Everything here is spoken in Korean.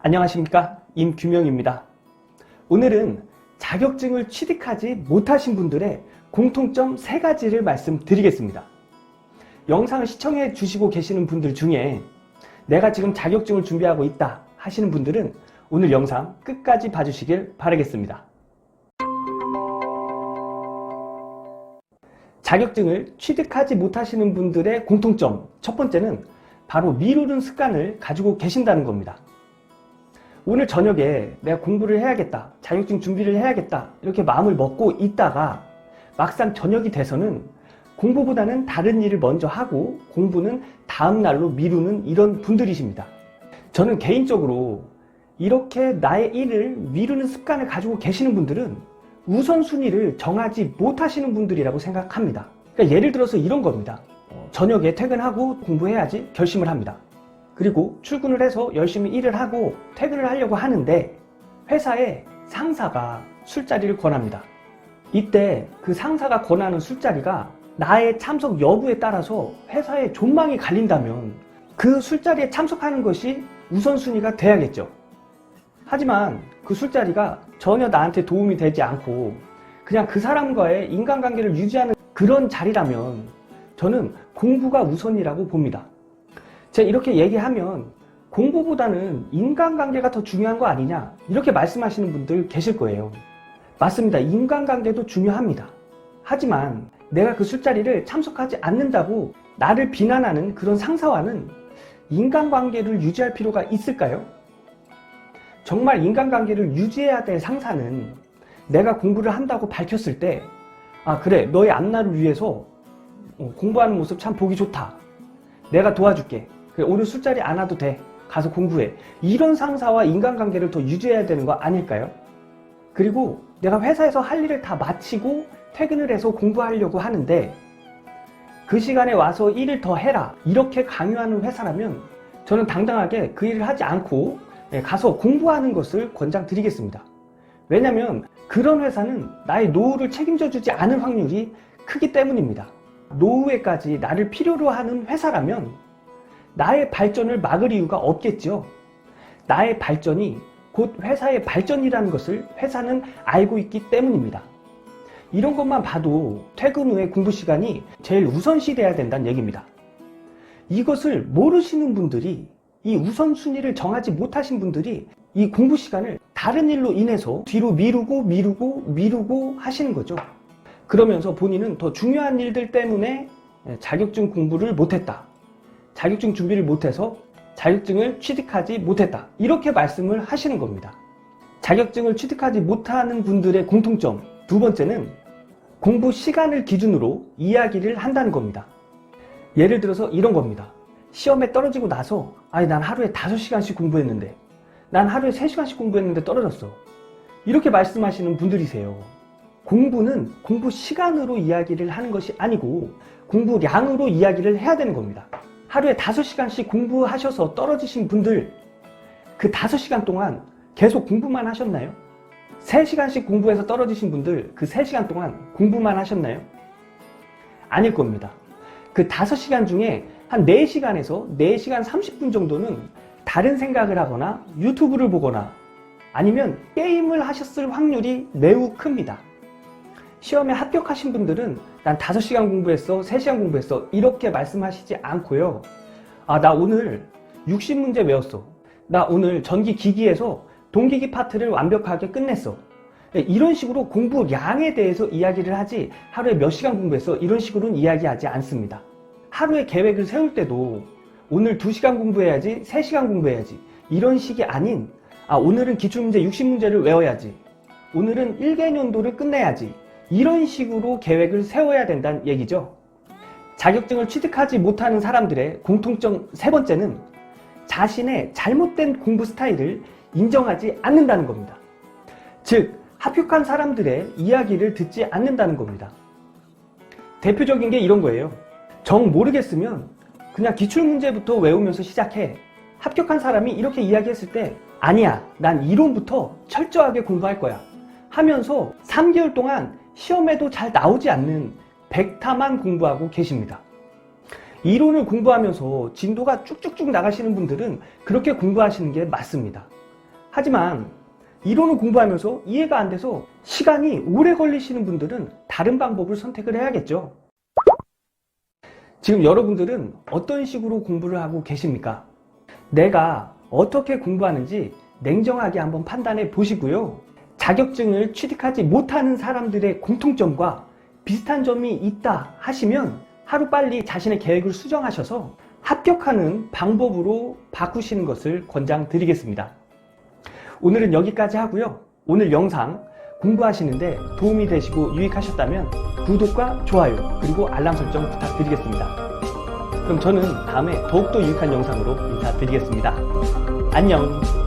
안녕하십니까, 임규명입니다. 오늘은 자격증을 취득하지 못하신 분들의 공통점 3가지를 말씀드리겠습니다. 영상을 시청해 주시고 계시는 분들 중에 내가 지금 자격증을 준비하고 있다 하시는 분들은 오늘 영상 끝까지 봐주시길 바라겠습니다. 자격증을 취득하지 못하시는 분들의 공통점 첫 번째는 바로 미루는 습관을 가지고 계신다는 겁니다. 오늘 저녁에 내가 공부를 해야겠다, 자격증 준비를 해야겠다 이렇게 마음을 먹고 있다가 막상 저녁이 돼서는 공부보다는 다른 일을 먼저 하고 공부는 다음 날로 미루는 이런 분들이십니다. 저는 개인적으로 이렇게 나의 일을 미루는 습관을 가지고 계시는 분들은 우선순위를 정하지 못하시는 분들이라고 생각합니다. 그러니까 예를 들어서 이런 겁니다. 저녁에 퇴근하고 공부해야지 결심을 합니다. 그리고 출근을 해서 열심히 일을 하고 퇴근을 하려고 하는데 회사에 상사가 술자리를 권합니다. 이때 그 상사가 권하는 술자리가 나의 참석 여부에 따라서 회사에 존망이 갈린다면 그 술자리에 참석하는 것이 우선순위가 돼야겠죠. 하지만 그 술자리가 전혀 나한테 도움이 되지 않고 그냥 그 사람과의 인간관계를 유지하는 그런 자리라면 저는 공부가 우선이라고 봅니다. 제가 이렇게 얘기하면 공부보다는 인간관계가 더 중요한 거 아니냐 이렇게 말씀하시는 분들 계실 거예요. 맞습니다. 인간관계도 중요합니다. 하지만 내가 그 술자리를 참석하지 않는다고 나를 비난하는 그런 상사와는 인간관계를 유지할 필요가 있을까요? 정말 인간관계를 유지해야 될 상사는 내가 공부를 한다고 밝혔을 때 그래, 너의 앞날을 위해서 공부하는 모습 참 보기 좋다, 내가 도와줄게, 그래, 오늘 술자리 안 와도 돼, 가서 공부해, 이런 상사와 인간관계를 더 유지해야 되는 거 아닐까요? 그리고 내가 회사에서 할 일을 다 마치고 퇴근을 해서 공부하려고 하는데 그 시간에 와서 일을 더 해라 이렇게 강요하는 회사라면 저는 당당하게 그 일을 하지 않고 가서 공부하는 것을 권장드리겠습니다. 왜냐하면 그런 회사는 나의 노후를 책임져 주지 않을 확률이 크기 때문입니다. 노후에까지 나를 필요로 하는 회사라면 나의 발전을 막을 이유가 없겠죠. 나의 발전이 곧 회사의 발전이라는 것을 회사는 알고 있기 때문입니다. 이런 것만 봐도 퇴근 후에 공부 시간이 제일 우선시 돼야 된다는 얘기입니다. 이것을 모르시는 분들이, 이 우선순위를 정하지 못하신 분들이 이 공부 시간을 다른 일로 인해서 뒤로 미루고 하시는 거죠. 그러면서 본인은 더 중요한 일들 때문에 자격증 공부를 못했다, 자격증 준비를 못해서 자격증을 취득하지 못했다 이렇게 말씀을 하시는 겁니다. 자격증을 취득하지 못하는 분들의 공통점 두 번째는 공부 시간을 기준으로 이야기를 한다는 겁니다. 예를 들어서 이런 겁니다. 시험에 떨어지고 나서 난 하루에 5시간씩 공부했는데, 난 하루에 3시간씩 공부했는데 떨어졌어, 이렇게 말씀하시는 분들이세요. 공부는 공부 시간으로 이야기를 하는 것이 아니고 공부량으로 이야기를 해야 되는 겁니다. 하루에 5시간씩 공부하셔서 떨어지신 분들, 그 5시간 동안 계속 공부만 하셨나요? 3시간씩 공부해서 떨어지신 분들, 그 3시간 동안 공부만 하셨나요? 아닐 겁니다. 그 5시간 중에 한 4시간에서 4시간 30분 정도는 다른 생각을 하거나 유튜브를 보거나 아니면 게임을 하셨을 확률이 매우 큽니다. 시험에 합격하신 분들은 난 5시간 공부했어, 3시간 공부했어 이렇게 말씀하시지 않고요. 나 오늘 60문제 외웠어, 나 오늘 전기기기에서 동기기 파트를 완벽하게 끝냈어, 이런 식으로 공부량에 대해서 이야기를 하지 하루에 몇 시간 공부했어 이런 식으로는 이야기하지 않습니다. 하루에 계획을 세울 때도 오늘 2시간 공부해야지, 3시간 공부해야지 이런 식이 아닌 오늘은 기출문제 60문제를 외워야지, 오늘은 1개년도를 끝내야지 이런 식으로 계획을 세워야 된다는 얘기죠. 자격증을 취득하지 못하는 사람들의 공통점 세 번째는 자신의 잘못된 공부 스타일을 인정하지 않는다는 겁니다. 즉, 합격한 사람들의 이야기를 듣지 않는다는 겁니다. 대표적인 게 이런 거예요. 정 모르겠으면 그냥 기출문제부터 외우면서 시작해. 합격한 사람이 이렇게 이야기했을 때 아니야, 난 이론부터 철저하게 공부할 거야 하면서 3개월 동안 시험에도 잘 나오지 않는 백타만 공부하고 계십니다. 이론을 공부하면서 진도가 쭉쭉쭉 나가시는 분들은 그렇게 공부하시는 게 맞습니다. 하지만 이론을 공부하면서 이해가 안 돼서 시간이 오래 걸리시는 분들은 다른 방법을 선택을 해야겠죠. 지금 여러분들은 어떤 식으로 공부를 하고 계십니까? 내가 어떻게 공부하는지 냉정하게 한번 판단해 보시고요. 자격증을 취득하지 못하는 사람들의 공통점과 비슷한 점이 있다 하시면 하루빨리 자신의 계획을 수정하셔서 합격하는 방법으로 바꾸시는 것을 권장드리겠습니다. 오늘은 여기까지 하고요. 오늘 영상 공부하시는데 도움이 되시고 유익하셨다면 구독과 좋아요 그리고 알람 설정 부탁드리겠습니다. 그럼 저는 다음에 더욱더 유익한 영상으로 인사드리겠습니다. 안녕.